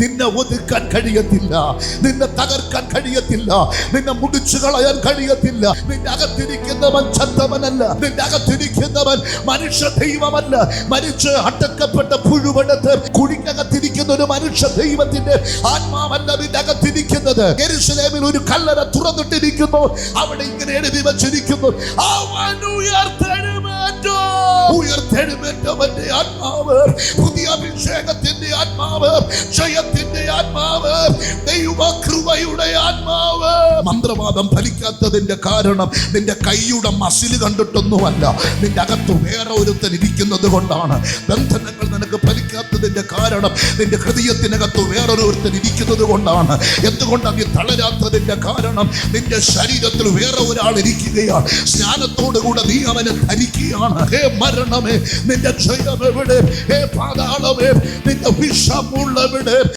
നിന്നെ ഒതുക്കാൻ കഴിയത്തില്ല, നിന്നെ തകർക്കാൻ കഴിയത്തില്ല, നിന്നെ മുടിച്ചു കളയാൻ കഴിയത്തില്ല. നിന്റെ അകത്തിരിക്കുന്നവൻ ചത്തവനല്ല, നിന്റെ അകത്തിരിക്കുന്നവൻ മനുഷ്യ ദൈവമല്ല. മരിച്ച് അടക്കപ്പെട്ട പുഴുവെടുത്ത് കുഴിക്കകത്തിരിക്കുന്ന ഒരു മനുഷ്യ ദൈവത്തിന്റെ ആത്മാവല്ല നിന്റെ അകത്തിരിക്കുന്നത്. യെരൂശലേമിൽ ഒരു കല്ലറ തുറന്നിട്ടിരിക്കുന്നു. അവിടെ ഇങ്ങനെ എഴുതി വച്ചിരിക്കുന്നു, അവൻ ഉയർത്തെഴുന്നേറ്റവന്റെ ആത്മാവ്, പുതിയ അഭിഷേകത്തിന്റെ ആത്മാവ്, ജയത്തിന്റെ ആത്മാവ്, ദൈവകൃപയുടെ ആത്മാവ്. മന്ത്രവാദം ഫലിക്കാത്തതിന്റെ കാരണം നിന്റെ കൈയുടെ മസിൽ കണ്ടിട്ടൊന്നുമല്ല, നിന്റെ അകത്ത് വേറെ ഒരുത്തൻ ഇരിക്കുന്നത് കൊണ്ടാണ്. ബന്ധനങ്ങൾ നിനക്ക് ഫലിക്കാത്തതിന്റെ കാരണം നിന്റെ ഹൃദയത്തിനകത്ത് വേറൊരുത്തൻ ഇരിക്കുന്നത് കൊണ്ടാണ്. എന്തുകൊണ്ടാണ് നീ തളരാത്തതിന്റെ കാരണം നിന്റെ ശരീരത്തിൽ വേറെ ഒരാൾ ഇരിക്കുകയാണ്. സ്നാനത്തോടുകൂടെ നീ അവനെ ധരിക്കുകയാണ്. ഹേ മരണമേ, നിന്റെ ജയം എവിടെ? ഹേ പാതാളമേ, നിന്റെ വിഷമുള്ളവിടെ?